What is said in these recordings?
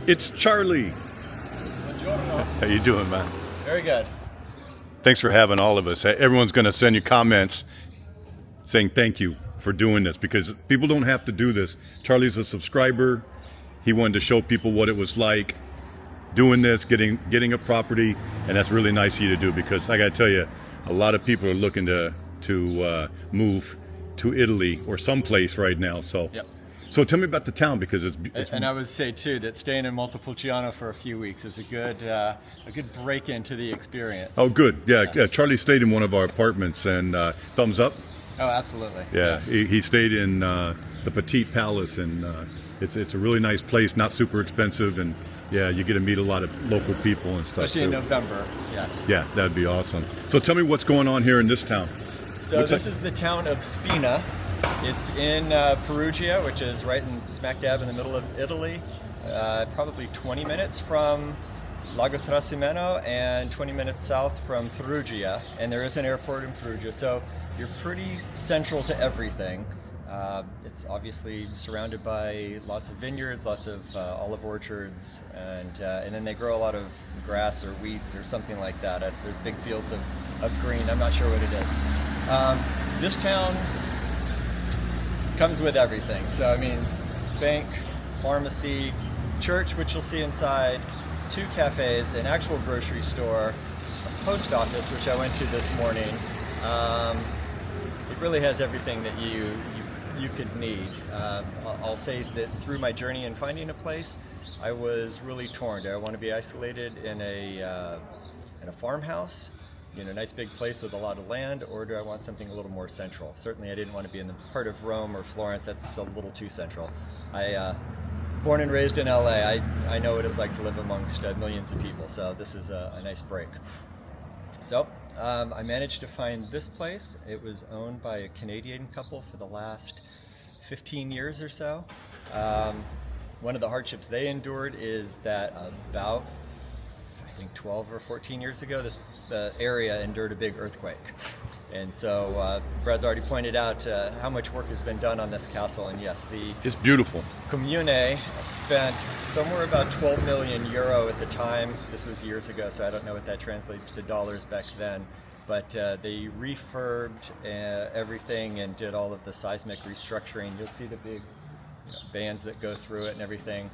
It's Charlie. Buongiorno. How you doing, man? Very good. Thanks for having all of us. Everyone's going to send you comments saying thank you for doing this because people don't have to do this. Charlie's a subscriber. He wanted to show people what it was like doing this, getting a property, and that's really nice of you to do because I got to tell you, a lot of people are looking to move to Italy or someplace right now. So. Yep. So tell me about the town because it's and I would say too that staying in Montepulciano for a few weeks is a good break into the experience. Oh, good. Yeah, Yes. Charlie stayed in one of our apartments, and thumbs up. Oh, absolutely. Yeah, Yes. he stayed in the Petite Palace, and it's a really nice place, not super expensive, and yeah, you get to meet a lot of local people and stuff. Especially too. in November. Yes. Yeah, that'd be awesome. So tell me what's going on here in this town. So Looks this like- is the town of Spina. It's in Perugia, which is right in smack dab in the middle of Italy. Probably 20 minutes from Lago Trasimeno and 20 minutes south from Perugia. And there is an airport in Perugia, so you're pretty central to everything. It's obviously surrounded by lots of vineyards, lots of olive orchards, and then they grow a lot of grass or wheat or something like that. There's big fields of green. I'm not sure what it is. This town comes with everything. So, I mean, bank, pharmacy, church, which you'll see inside, 2 cafes, an actual grocery store, a post office, which I went to this morning. It really has everything that you could need. I'll say that through my journey in finding a place, I was really torn. Do I want to be isolated in a farmhouse? Nice big place with a lot of land, or do I want something a little more central? Certainly I didn't want to be in the heart of Rome or Florence. That's a little too central. Born and raised in LA, I know what it's like to live amongst millions of people, so this is a nice break. So I managed to find this place. It was owned by a Canadian couple for the last 15 years or so. One of the hardships they endured is that about I think 12 or 14 years ago, the area endured a big earthquake. And so Brad's already pointed out how much work has been done on this castle. And yes, It's beautiful. Comune spent somewhere about 12 million euro at the time. This was years ago, so I don't know what that translates to dollars back then. But they refurbed everything and did all of the seismic restructuring. You'll see the big bands that go through it and everything.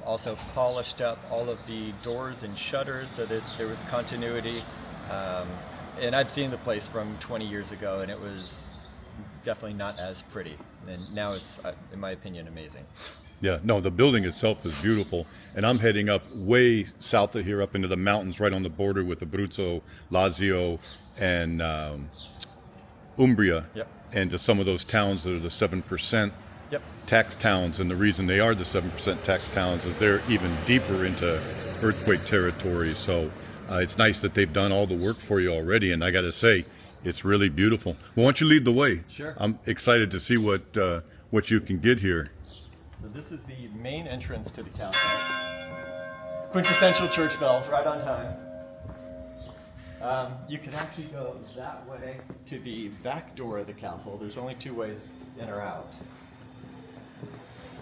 Also polished up all of the doors and shutters so that there was continuity. And I've seen the place from 20 years ago, and it was definitely not as pretty. And now it's, in my opinion, amazing. Yeah, no, the building itself is beautiful, and I'm heading up way south of here, up into the mountains, right on the border with Abruzzo, Lazio, and Umbria, Yep. and to some of those towns that are the 7% Yep. tax towns. And the reason they are the 7% tax towns is they're even deeper into earthquake territory. So it's nice that they've done all the work for you already, and I got to say, it's really beautiful. Well, why don't you lead the way? Sure. I'm excited to see what you can get here. So this is the main entrance to the castle. Quintessential church bells, right on time. You can actually go that way to the back door of the castle. There's only 2 ways in or out.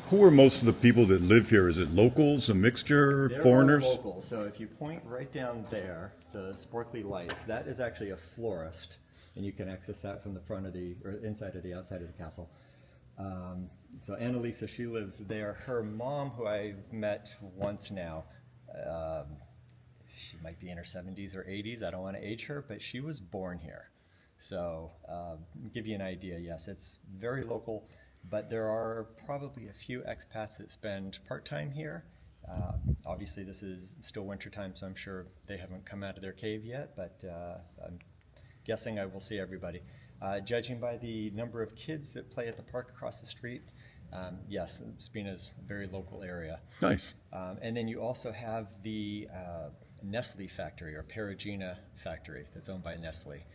Who are most of the people that live here? Is it locals, a mixture, They're foreigners? all local. So if you point right down there, the sparkly lights, that is actually a florist, and you can access that from the front of or inside of the outside of the castle. So Annalisa, she lives there. Her mom, who I've met once now, she might be in her 70s or 80s. I don't want to age her, but she was born here. So give you an idea, yes, it's very local. But there are probably a few expats that spend part-time here. Obviously, this is still wintertime, so I'm sure they haven't come out of their cave yet, but I'm guessing I will see everybody. Judging by the number of kids that play at the park across the street, yes, Spina's a very local area. Nice. And then you also have the Nestle factory, or Perugina factory, that's owned by Nestle.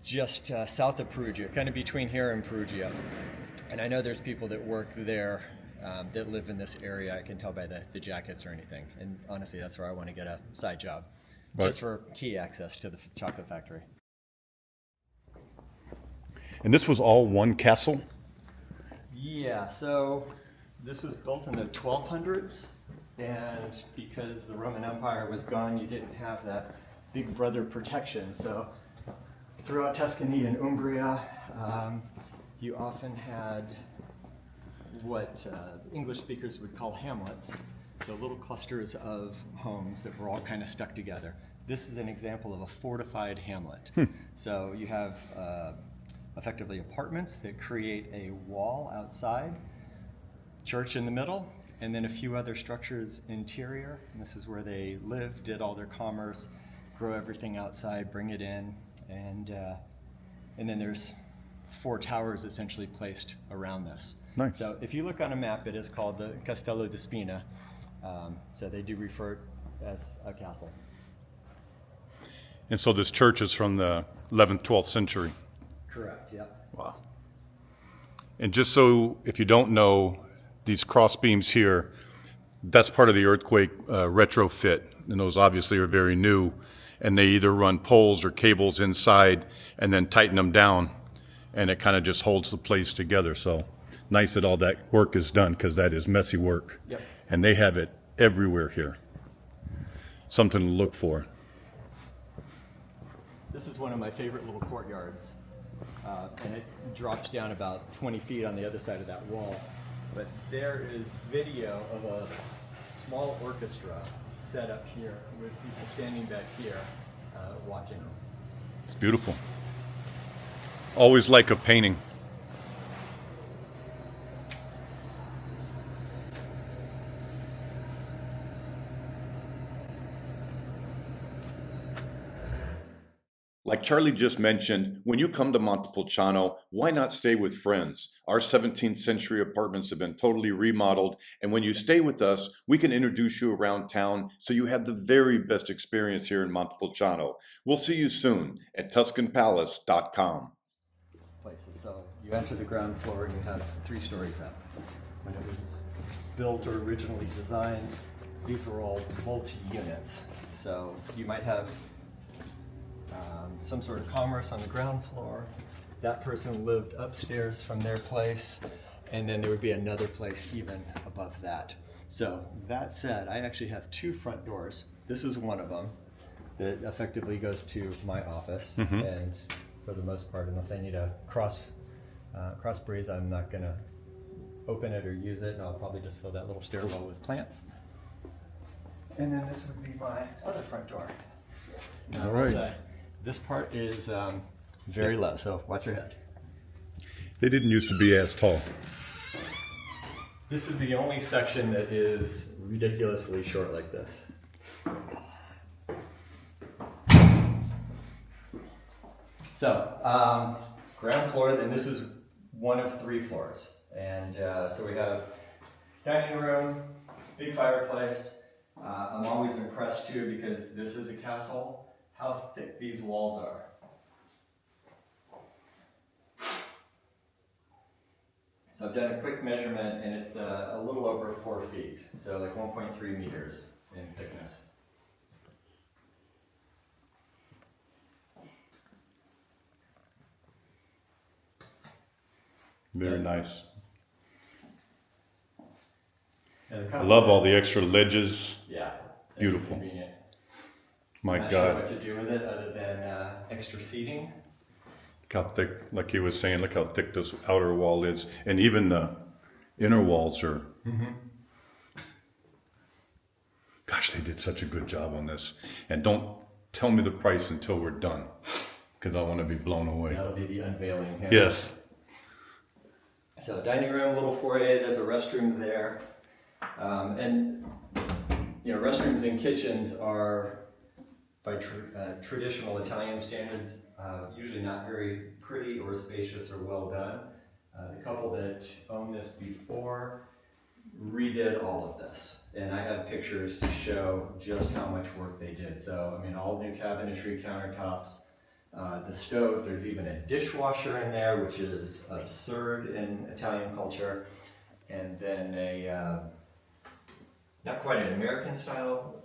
Just south of Perugia, kind of between here and Perugia. And I know there's people that work there that live in this area. I can tell by the jackets or anything. And honestly, that's where I want to get a side job, just for key access to the chocolate factory. And this was all one castle? Yeah, so This was built in the 1200s, and because the Roman Empire was gone, you didn't have that big brother protection. So throughout Tuscany and Umbria, you often had what English speakers would call hamlets, so little clusters of homes that were all kind of stuck together. This is an example of a fortified hamlet. So you have effectively apartments that create a wall outside, church in the middle, and then a few other structures interior. And this is where they lived, did all their commerce, grow everything outside, bring it in, and then there's 4 towers essentially placed around this. Nice. So if you look on a map, it is called the Castello di Spina. So they do refer to it as a castle. And so this church is from the 11th, 12th century. Correct, yep. Wow. And just so, if you don't know, these cross beams here, that's part of the earthquake retrofit. And those obviously are very new. And they either run poles or cables inside and then tighten them down. And it kind of just holds the place together. So nice that all that work is done, because that is messy work. Yep. And they have it everywhere here. Something to look for. This is one of my favorite little courtyards. And it drops down about 20 feet on the other side of that wall. But there is video of a small orchestra set up here with people standing back here watching. It's beautiful. Always like a painting. Like Charlie just mentioned, when you come to Montepulciano, why not stay with friends? Our 17th century apartments have been totally remodeled, and when you stay with us, we can introduce you around town so you have the very best experience here in Montepulciano. We'll see you soon at TuscanPalace.com. Places. So you enter the ground floor and you have 3 stories up. When it was built or originally designed, these were all multi-units. So you might have some sort of commerce on the ground floor. That person lived upstairs from their place, and then there would be another place even above that. So that said, I actually have 2 front doors. This is one of them that effectively goes to my office, and for the most part, unless I need a cross breeze, I'm not going to open it or use it, and I'll probably just fill that little stairwell with plants. And then this would be my other front door. Now, all right. This part is very low, so watch your head. They didn't used to be as tall. This is the only section that is ridiculously short like this. So, ground floor, then this is one of 3 floors. And so we have dining room, big fireplace. I'm always impressed too, because this is a castle, how thick these walls are. So I've done a quick measurement, and it's a little over 4 feet, so like 1.3 meters in thickness. Very nice. And I love all the extra ledges. Yeah. Beautiful. Convenient. My I'm not God. sure what to do with it other than extra seating. Look how thick, like he was saying, look how thick this outer wall is. And even the inner walls are... Gosh, they did such a good job on this. And don't tell me the price until we're done, because I want to be blown away. That'll be the unveiling here. Yes. So dining room, little foyer, there's a restroom there. And you know, restrooms and kitchens are, by traditional Italian standards, usually not very pretty or spacious or well done. The couple that owned this before redid all of this, and I have pictures to show just how much work they did. So, I mean, all new cabinetry, countertops, the stove, there's even a dishwasher in there, which is absurd in Italian culture, and then a, not quite an American style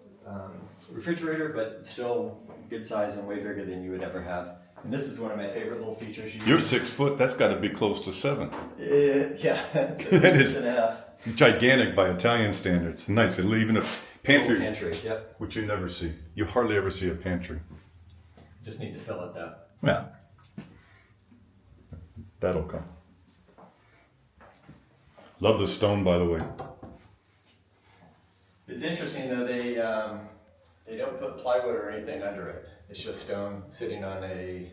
refrigerator, but still good size and way bigger than you would ever have. And this is one of my favorite little features. You're 6 foot, that's got to be close to 7. Yeah, it's 6.5. gigantic by Italian standards. Nice. And even a pantry, yep. which you never see. You hardly ever see a pantry. Just need to fill it though. Yeah. That'll come. Love the stone, by the way. It's interesting though, they don't put plywood or anything under it. It's just stone sitting on a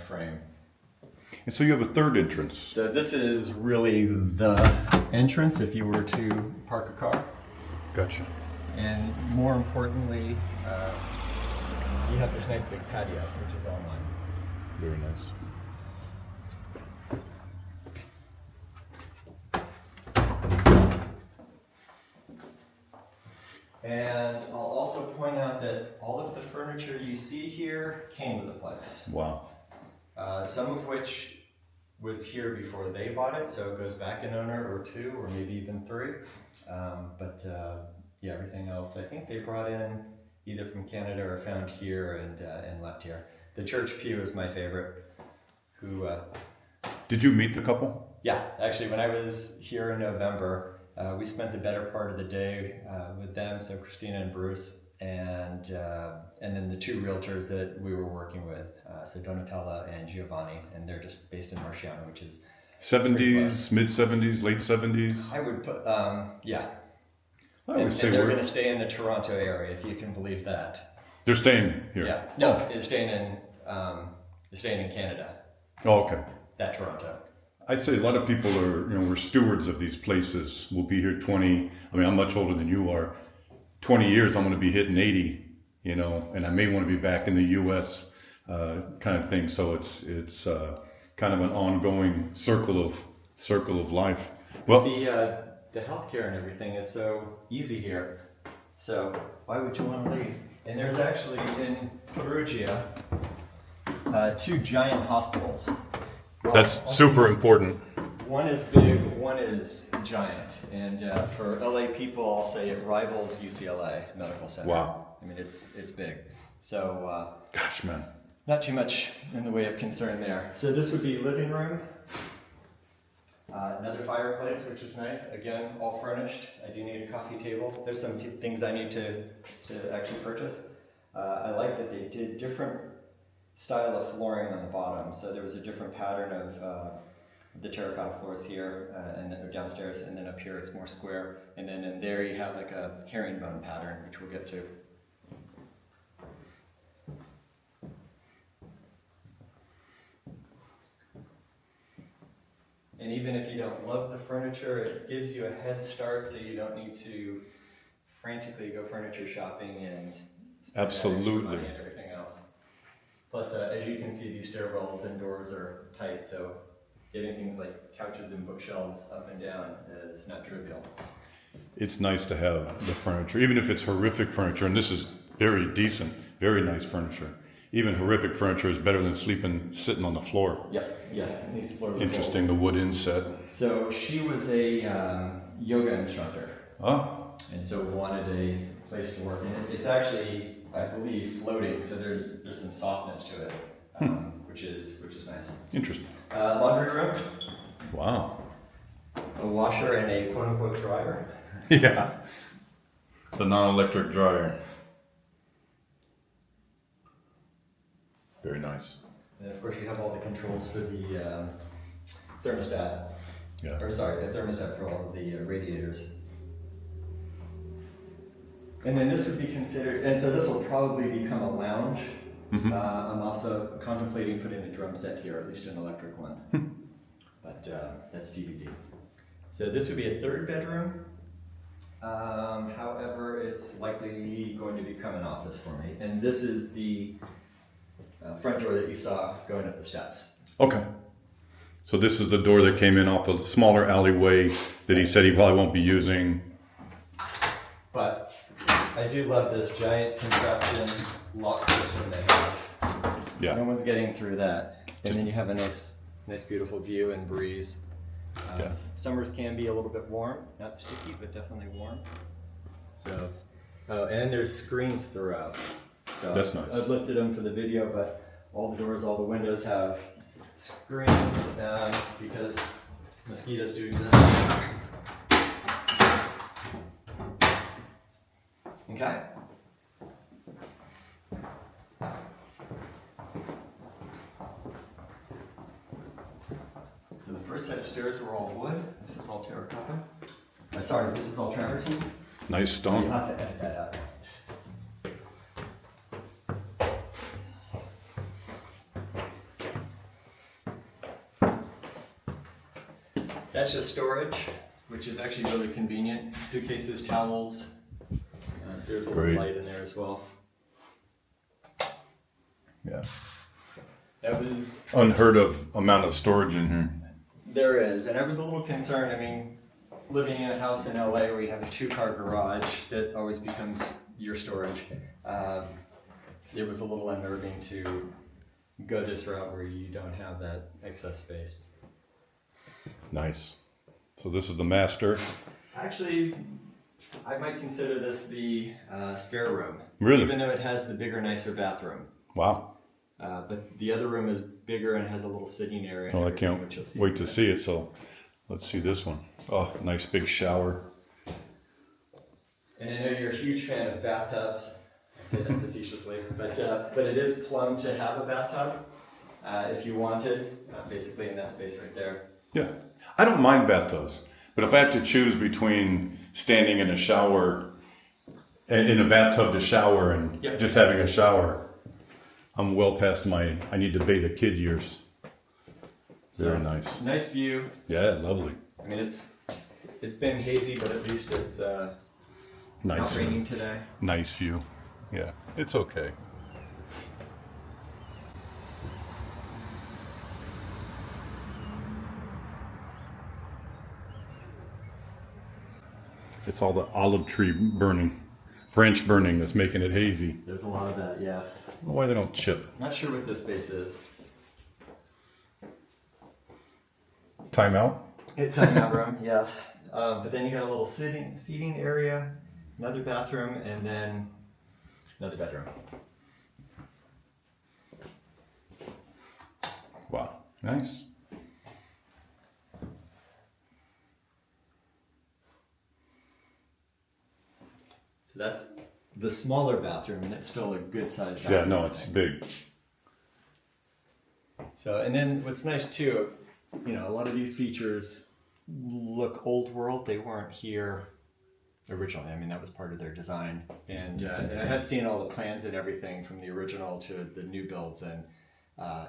frame. And so you have a third entrance. So this is really the entrance if you were to park a car. Gotcha. And more importantly, you have this nice big patio, which is all mine. Very nice. And I'll also point out that all of the furniture you see here came to the place. Wow. Some of which was here before they bought it, so it goes back an owner or two, or maybe even three. Yeah, everything else I think they brought in either from Canada or found here and left here. The church pew is my favorite. Did you meet the couple? Yeah, actually, when I was here in November, we spent the better part of the day with them, so Christina and Bruce, and then the two realtors that we were working with, so Donatella and Giovanni, and they're just based in Marciano, which is 70s, mid 70s, late 70s. I would put, yeah. I would say they're going to stay in the Toronto area, if you can believe that. They're staying here. Yeah, no, they're staying in Canada. Oh, okay. That Toronto. I'd say a lot of people are, we're stewards of these places. We'll be here 20, I'm much older than you are. 20 years, I'm going to be hitting 80, and I may want to be back in the U.S. Kind of thing. So it's kind of an ongoing circle of life. Well, the healthcare and everything is so easy here. So why would you want to leave? And there's actually in Perugia two giant hospitals. That's super important. One is big, one is giant. And for LA people, I'll say it rivals UCLA Medical Center. Wow. I mean, it's big. So, gosh, man. Not too much in the way of concern there. So this would be living room. Another fireplace, which is nice. Again, all furnished. I do need a coffee table. There's some things I need to actually purchase. I like that they did different style of flooring on the bottom. So there was a different pattern of the terracotta floors here and then downstairs, and then up here it's more square. And then in there you have like a herringbone pattern, which we'll get to. And even if you don't love the furniture, it gives you a head start so you don't need to frantically go furniture shopping and spend extra money and everything else. Plus, as you can see, these stairwells and doors are tight, so getting things like couches and bookshelves up and down is not trivial. It's nice to have the furniture, even if it's horrific furniture, and this is very decent, very nice furniture. Even horrific furniture is better than sitting on the floor. Yep, yeah, these floors are interesting, the wood inset. So she was a yoga instructor. Oh. And so wanted a place to work. And it's actually, I believe, floating, so there's some softness to it, which is nice. Interesting. Laundry room. Wow. A washer and a quote-unquote dryer. Yeah. The non-electric dryer. Very nice. And of course you have all the controls for the thermostat. Yeah. Or sorry, the thermostat for all of the radiators. And then this would be considered, and so this will probably become a lounge. Mm-hmm. I'm also contemplating putting a drum set here, at least an electric one. But that's TBD. So this would be a third bedroom. However, it's likely going to become an office for me. And this is the front door that you saw going up the steps. Okay. So this is the door that came in off the smaller alleyway that he said he probably won't be using. But I do love this giant contraption lock system they have. Yeah. No one's getting through that. And then you have a nice beautiful view and breeze. Yeah. Summers can be a little bit warm, not sticky, but definitely warm. So, and then there's screens throughout. So that's nice. I've lifted them for the video, but all the doors, all the windows have screens because mosquitoes do exist. Okay. So the first set of stairs were all wood. This is all terracotta. Sorry, this is all travertine. Nice You stone. have to edit that out. That's just storage, which is actually really convenient. Suitcases, towels. There's a little Great. light in there as well. Yeah. That was, Unheard of amount of storage in here. there is, and I was a little concerned. I mean, living in a house in LA where you have a 2-car garage that always becomes your storage, it was a little unnerving to go this route where you don't have that excess space. Nice. So this is the master. Actually, I might consider this the spare room. Really? Even though it has the bigger, nicer bathroom. Wow. But the other room is bigger and has a little sitting area. and Well, I everything, can't which you'll see wait in a to bit. see it. So let's see this one. Oh, nice big shower. And I know you're a huge fan of bathtubs. I say that facetiously, but it is plumbed to have a bathtub if you wanted, basically in that space right there. Yeah. I don't mind bathtubs, but if I have to choose between standing in a shower, in a bathtub to shower and Yep. just having a shower, I'm well past my I need to bathe a kid years. Very So, nice. Nice view. Yeah, lovely. I mean, it's been hazy, but at least it's Nice. not raining today. Nice view. Yeah, it's okay. It's all the olive tree branch burning that's making it hazy. There's a lot of that, yes. I don't know why they don't chip. Not sure what this space is. Time out? It's a timeout room, yes. But then you got a little seating area, another bathroom, and then another bedroom. Wow, nice. So that's the smaller bathroom, and it's still a good sized Yeah, bathroom. no, it's big. So, and then what's nice too, you know, a lot of these features look old world. They weren't here originally. I mean, that was part of their design. And I have seen all the plans and everything from the original to the new builds, and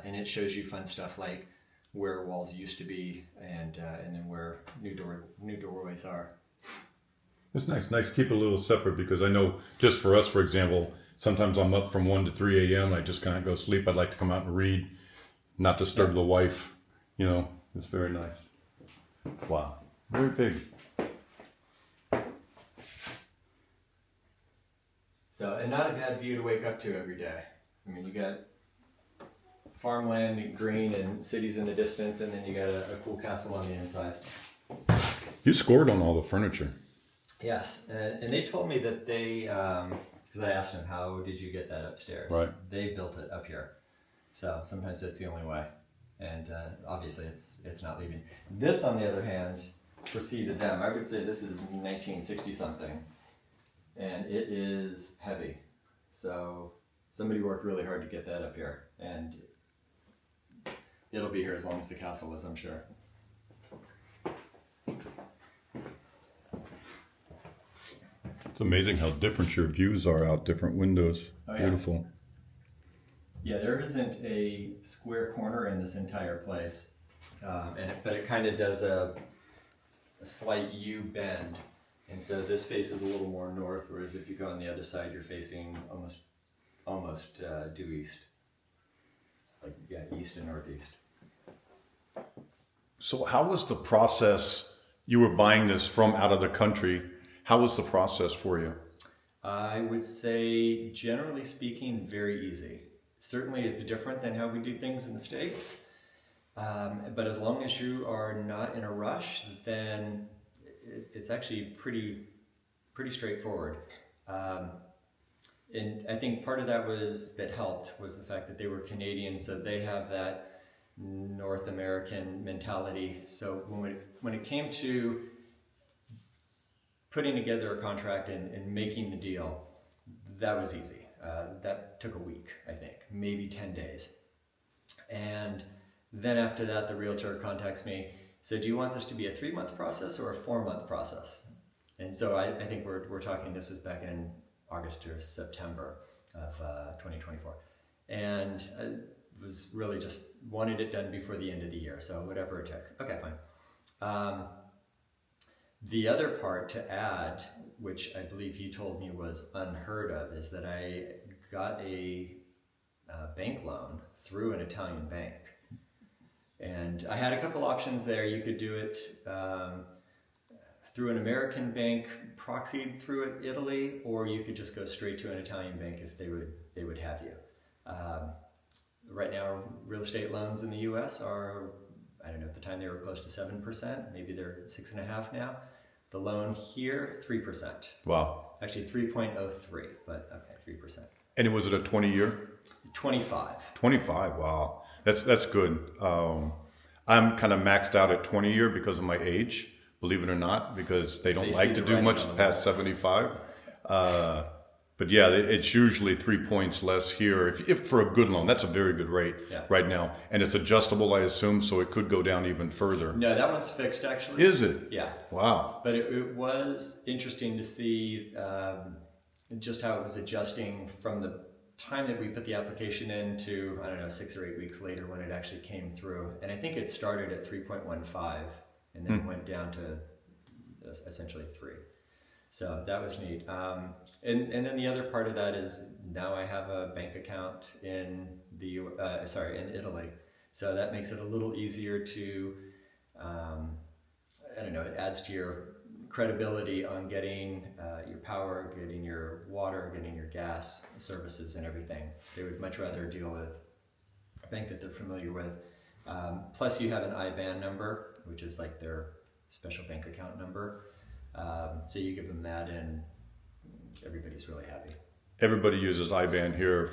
it shows you fun stuff like where walls used to be, and then where new doorways are. It's nice. Nice to keep it a little separate because I know just for us, for example, sometimes I'm up from 1 to 3 a.m. I just can't go sleep. I'd like to come out and read, not disturb the wife. You know, it's very nice. Wow. Very big. So, and not a bad view to wake up to every day. I mean, you got farmland and green and cities in the distance, and then you got a cool castle on the inside. You scored on all the furniture. Yes, and they told me that they, because I asked them, how did you get that upstairs? Right. They built it up here. So sometimes that's the only way. And obviously it's not leaving. This, on the other hand, preceded them. I would say this is 1960 something. And it is heavy. So somebody worked really hard to get that up here. And it'll be here as long as the castle is, I'm sure. It's amazing how different your views are out different windows. Oh, yeah. Beautiful. Yeah, there isn't a square corner in this entire place, but it kind of does a slight U bend, and so this faces a little more north, whereas if you go on the other side, you're facing almost due east, like east and northeast. So how was the process? You were buying this from out of the country. How was the process for you? I would say, generally speaking, very easy. Certainly it's different than how we do things in the States, but as long as you are not in a rush, then it's actually pretty straightforward. And I think part of that helped was the fact that they were Canadian, so they have that North American mentality. So when it came to putting together a contract and making the deal, that was easy. That took a week, I think, maybe 10 days. And then after that, the realtor contacts me. So do you want this to be a 3-month process or a 4-month process? And so I think we're talking, this was back in August or September of 2024. And I was really just wanted it done before the end of the year. So whatever it took. Okay, fine. The other part to add, which I believe you told me was unheard of, is that I got a bank loan through an Italian bank. And I had a couple options there. You could do it through an American bank proxied through Italy, or you could just go straight to an Italian bank if they would have you. Right now, real estate loans in the U.S. are, I don't know, at the time they were close to 7%. Maybe they're 6.5% now. The loan here, 3%. Wow. Actually, 3.03, but okay, 3%. And was it a 20-year? 25. 25. Wow, that's good. I'm kind of maxed out at 20-year because of my age, believe it or not, because they don't like to do much past 75. But yeah, it's usually 3 points less here if for a good loan. That's a very good rate right now, and it's adjustable, I assume, so it could go down even further. No, that one's fixed actually. Is it? Yeah. Wow. But it was interesting to see just how it was adjusting from the time that we put the application in to, I don't know, 6 or 8 weeks later when it actually came through. And I think it started at 3.15 and then went down to essentially 3. So that was neat. And then the other part of that is now I have a bank account in in Italy. So that makes it a little easier to, I don't know, it adds to your credibility on getting your power, getting your water, getting your gas services and everything. They would much rather deal with a bank that they're familiar with. Plus you have an IBAN number, which is like their special bank account number. So you give them that and everybody's really happy. Everybody uses IBAN here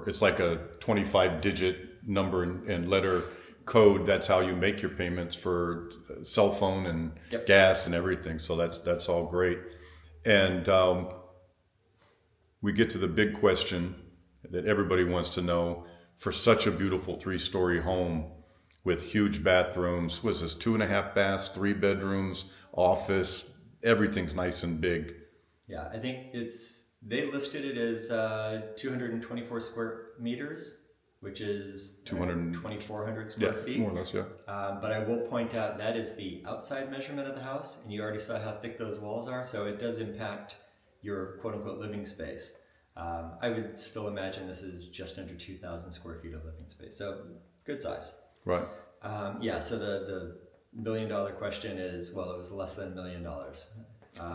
it's like a 25-digit number and letter code. That's how you make your payments for cell phone and gas and everything. So that's all great. And we get to the big question that everybody wants to know. For such a beautiful 3-story home with huge bathrooms, was this 2.5 baths, 3 bedrooms, office, everything's nice and big. Yeah, I think they listed it as 224 square meters, which is 2,400 square feet. More or less, yeah. But I will point out that is the outside measurement of the house, and you already saw how thick those walls are, so it does impact your quote-unquote living space. I would still imagine this is just under 2,000 square feet of living space, so good size. Right. So the $1 million question is, well, it was less than $1 million.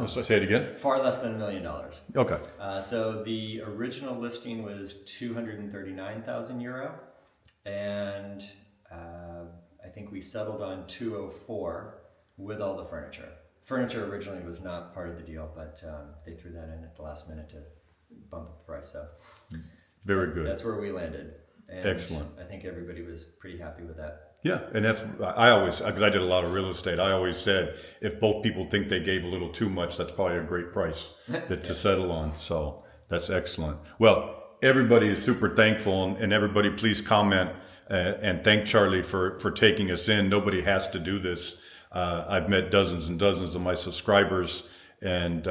So say it again? Far less than $1 million. Okay. So the original listing was 239,000 euro, and I think we settled on 204 with all the furniture. Furniture originally was not part of the deal, but they threw that in at the last minute to bump up the price. So very good. That's where we landed. And excellent. I think everybody was pretty happy with that. Yeah, and I always, because I did a lot of real estate, I always said, if both people think they gave a little too much, that's probably a great price to settle on. So that's excellent. Well, everybody is super thankful, and everybody please comment and thank Charlie for taking us in. Nobody has to do this. I've met dozens and dozens of my subscribers, and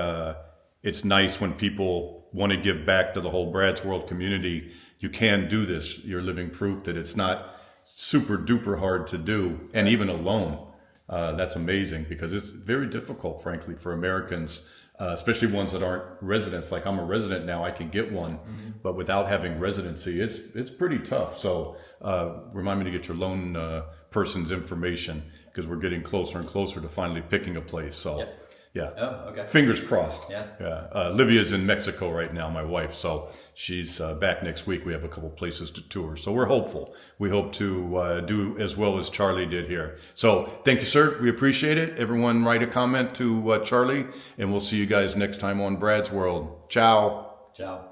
it's nice when people want to give back to the whole BradsWorld community. You can do this. You're living proof that it's not super duper hard to do, and even alone. That's amazing, because it's very difficult, frankly, for Americans, especially ones that aren't residents. Like I'm a resident now, I can get one, but without having residency, it's pretty tough. So remind me to get your loan person's information, because we're getting closer and closer to finally picking a place. So yeah. Oh, okay. Fingers crossed. Yeah. Olivia's in Mexico right now, my wife, so she's back next week. We have a couple places to tour, so we're hopeful. We hope to do as well as Charlie did here. So thank you, sir. We appreciate it. Everyone write a comment to Charlie, and we'll see you guys next time on Brad's World. Ciao. Ciao.